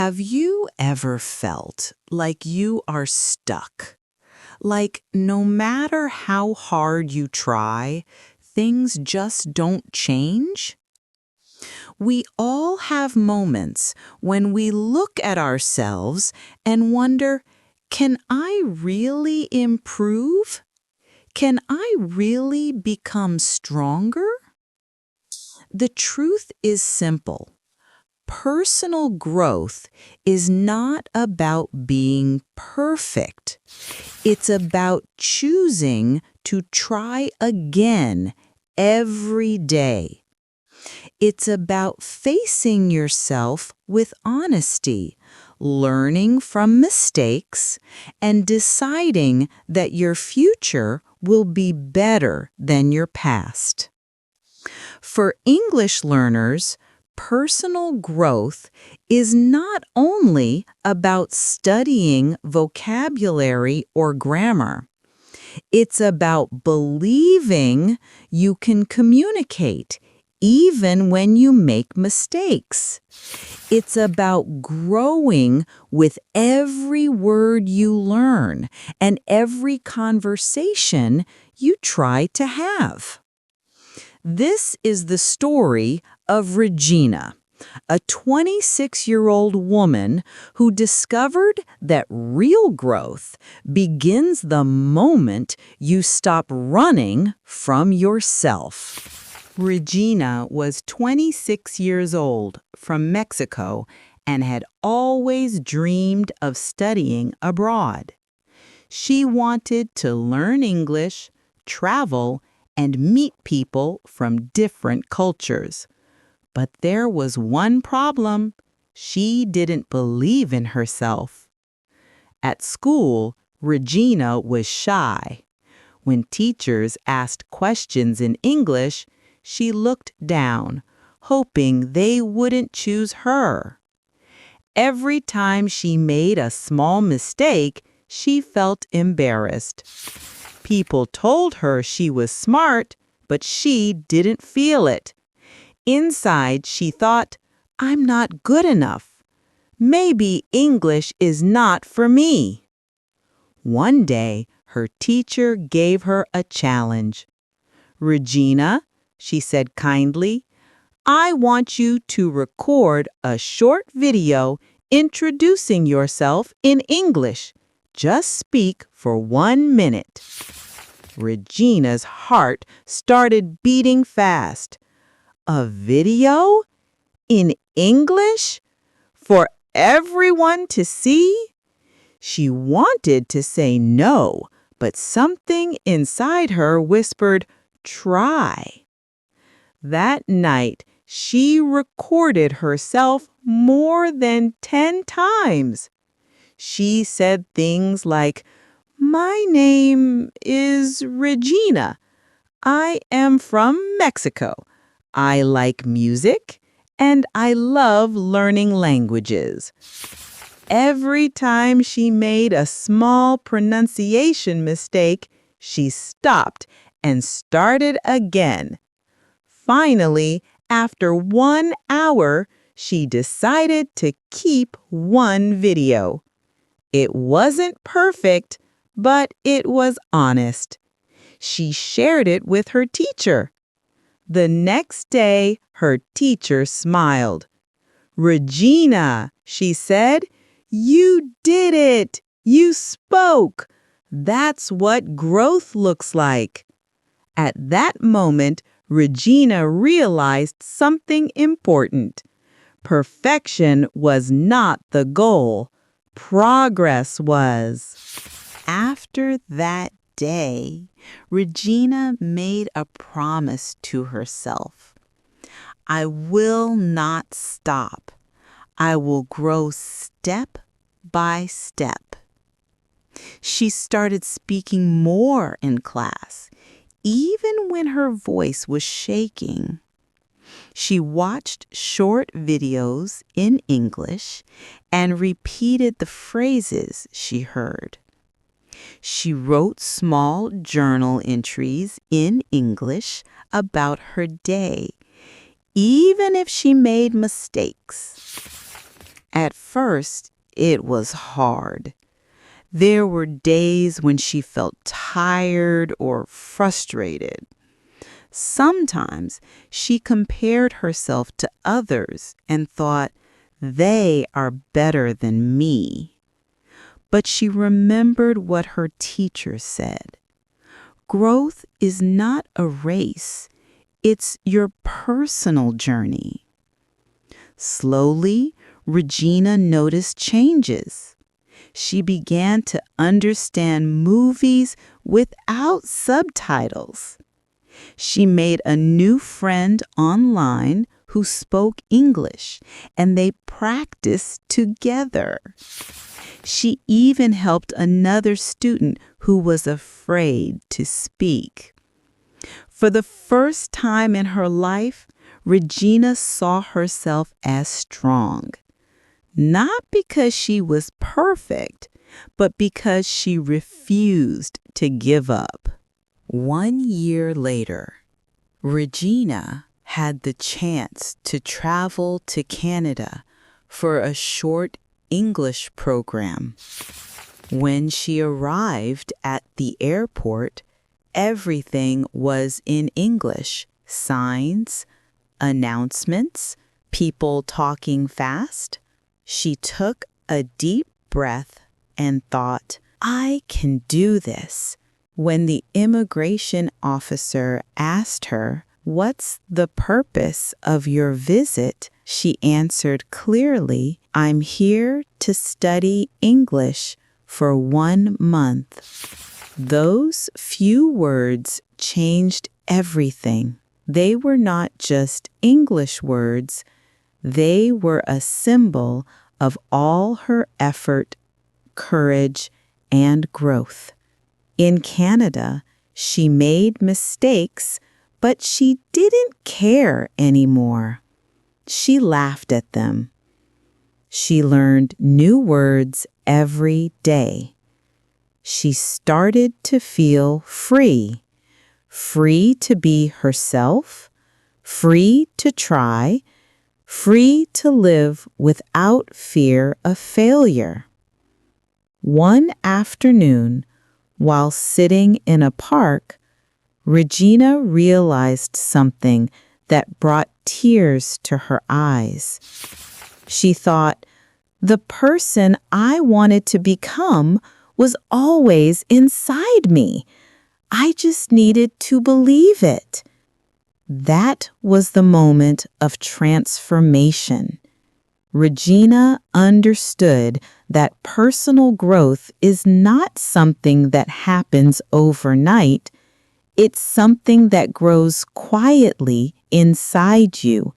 Have you ever felt like you are stuck? Like no matter how hard you try, things just don't change? We all have moments when we look at ourselves and wonder, can I really improve? Can I really become stronger? The truth is simple. Personal growth is not about being perfect. It's about choosing to try again every day. It's about facing yourself with honesty, learning from mistakes, and deciding that your future will be better than your past. For English learners, personal growth is not only about studying vocabulary or grammar. It's about believing you can communicate even when you make mistakes. It's about growing with every word you learn and every conversation you try to have. This is the story of Regina, a 26-year-old woman who discovered that real growth begins the moment you stop running from yourself. Regina was 26 years old, from Mexico, and had always dreamed of studying abroad. She wanted to learn English, travel, and meet people from different cultures. But there was one problem. She didn't believe in herself. At school, Regina was shy. When teachers asked questions in English, she looked down, hoping they wouldn't choose her. Every time she made a small mistake, she felt embarrassed. People told her she was smart, but she didn't feel it. Inside, she thought, I'm not good enough. Maybe English is not for me. One day, her teacher gave her a challenge. Regina, she said kindly, I want you to record a short video introducing yourself in English. Just speak for 1 minute. Regina's heart started beating fast. A video? In English? For everyone to see? She wanted to say no, but something inside her whispered, try. That night, she recorded herself more than 10 times. She said things like, my name is Regina. I am from Mexico. I like music, and I love learning languages. Every time she made a small pronunciation mistake, she stopped and started again. Finally, after 1 hour, she decided to keep one video. It wasn't perfect, but it was honest. She shared it with her teacher. The next day, her teacher smiled. Regina, she said, you did it! You spoke! That's what growth looks like. At that moment, Regina realized something important. Perfection was not the goal. Progress was. After that day, Regina made a promise to herself. I will not stop. I will grow step by step. She started speaking more in class, even when her voice was shaking. She watched short videos in English and repeated the phrases she heard. She wrote small journal entries in English about her day, even if she made mistakes. At first, it was hard. There were days when she felt tired or frustrated. Sometimes she compared herself to others and thought, they are better than me. But she remembered what her teacher said. Growth is not a race, it's your personal journey. Slowly, Regina noticed changes. She began to understand movies without subtitles. She made a new friend online who spoke English, and they practiced together. She even helped another student who was afraid to speak. For the first time in her life, Regina saw herself as strong. Not because she was perfect, but because she refused to give up. 1 year later, Regina had the chance to travel to Canada for a short English program. When she arrived at the airport, everything was in English: signs, announcements, people talking fast. She took a deep breath and thought, I can do this. When the immigration officer asked her, "What's the purpose of your visit?" she answered clearly, "I'm here to study English for 1 month." Those few words changed everything. They were not just English words, they were a symbol of all her effort, courage, and growth. In Canada, she made mistakes, but she didn't care anymore. She laughed at them. She learned new words every day. She started to feel free. Free to be herself, free to try, free to live without fear of failure. One afternoon, while sitting in a park, Regina realized something that brought tears to her eyes. She thought, the person I wanted to become was always inside me. I just needed to believe it. That was the moment of transformation. Regina understood that personal growth is not something that happens overnight. It's something that grows quietly inside you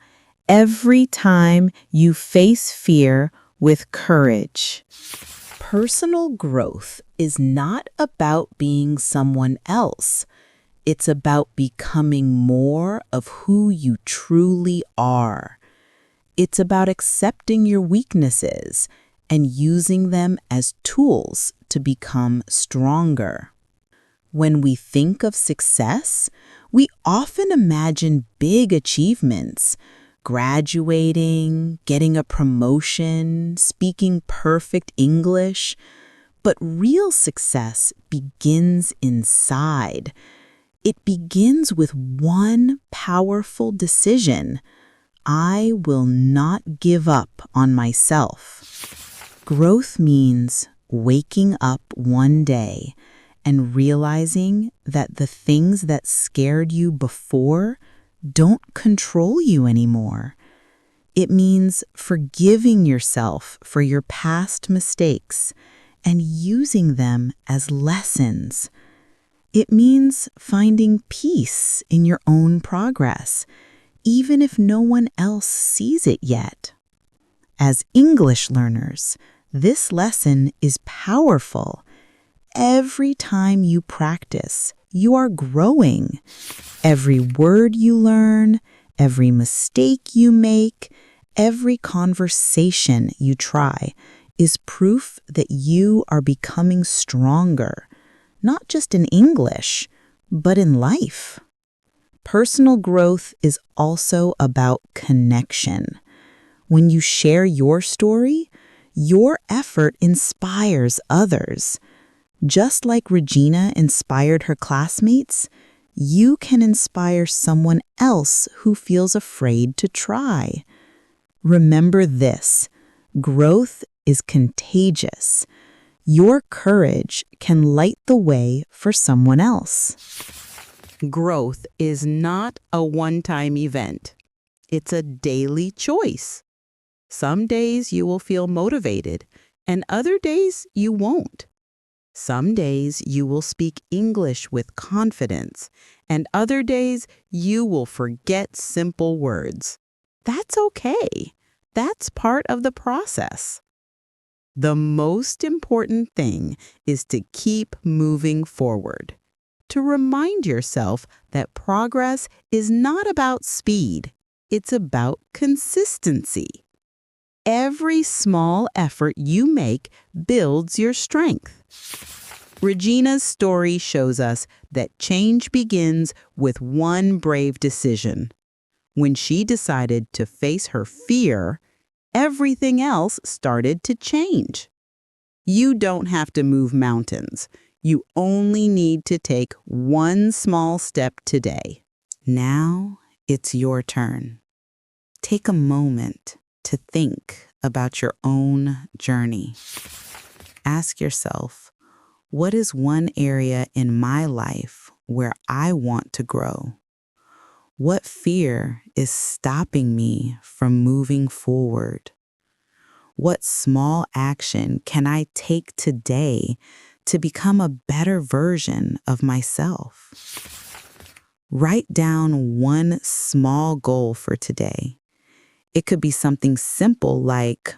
every time you face fear with courage. Personal growth is not about being someone else. It's about becoming more of who you truly are. It's about accepting your weaknesses and using them as tools to become stronger. When we think of success, we often imagine big achievements: graduating, getting a promotion, speaking perfect English. But real success begins inside. It begins with one powerful decision: I will not give up on myself. Growth means waking up one day and realizing that the things that scared you before don't control you anymore. It means forgiving yourself for your past mistakes and using them as lessons. It means finding peace in your own progress, even if no one else sees it yet. As English learners, this lesson is powerful. Every time you practice, you are growing. Every word you learn, every mistake you make, every conversation you try is proof that you are becoming stronger, not just in English, but in life. Personal growth is also about connection. When you share your story, your effort inspires others. Just like Regina inspired her classmates, you can inspire someone else who feels afraid to try. Remember this: growth is contagious. Your courage can light the way for someone else. Growth is not a one-time event. It's a daily choice. Some days you will feel motivated, and other days you won't. Some days you will speak English with confidence, and other days you will forget simple words. That's okay. That's part of the process. The most important thing is to keep moving forward, to remind yourself that progress is not about speed, it's about consistency. Every small effort you make builds your strength. Regina's story shows us that change begins with one brave decision. When she decided to face her fear, everything else started to change. You don't have to move mountains. You only need to take one small step today. Now it's your turn. Take a moment to think about your own journey. Ask yourself, what is one area in my life where I want to grow? What fear is stopping me from moving forward? What small action can I take today to become a better version of myself? Write down one small goal for today. It could be something simple like,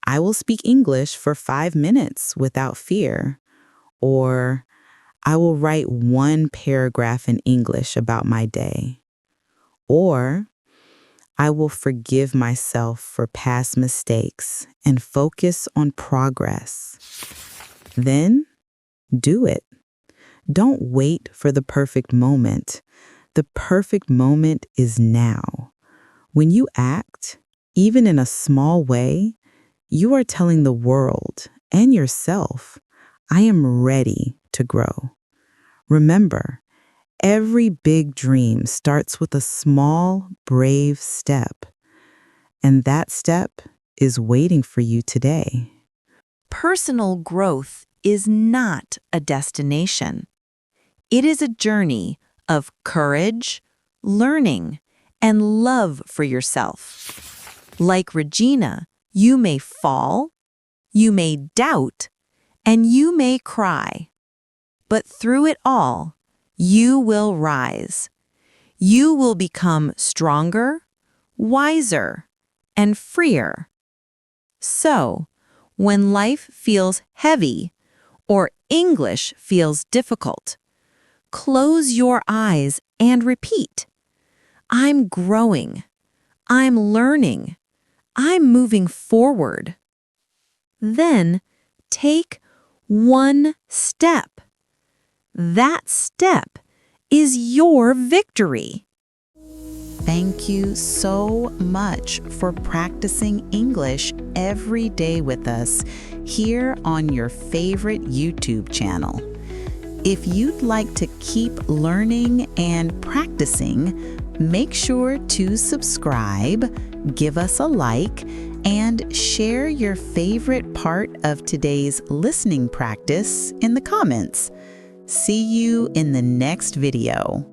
I will speak English for 5 minutes without fear, or I will write one paragraph in English about my day, or I will forgive myself for past mistakes and focus on progress. Then do it. Don't wait for the perfect moment. The perfect moment is now. When you act, even in a small way, you are telling the world and yourself, I am ready to grow. Remember, every big dream starts with a small, brave step, and that step is waiting for you today. Personal growth is not a destination. It is a journey of courage, learning, and love for yourself. Like Regina, you may fall, you may doubt, and you may cry. But through it all, you will rise. You will become stronger, wiser, and freer. So, when life feels heavy or English feels difficult, close your eyes and repeat, I'm growing. I'm learning. I'm moving forward. Then take one step. That step is your victory. Thank you so much for practicing English every day with us here on your favorite YouTube channel. If you'd like to keep learning and practicing, make sure to subscribe, give us a like, and share your favorite part of today's listening practice in the comments. See you in the next video.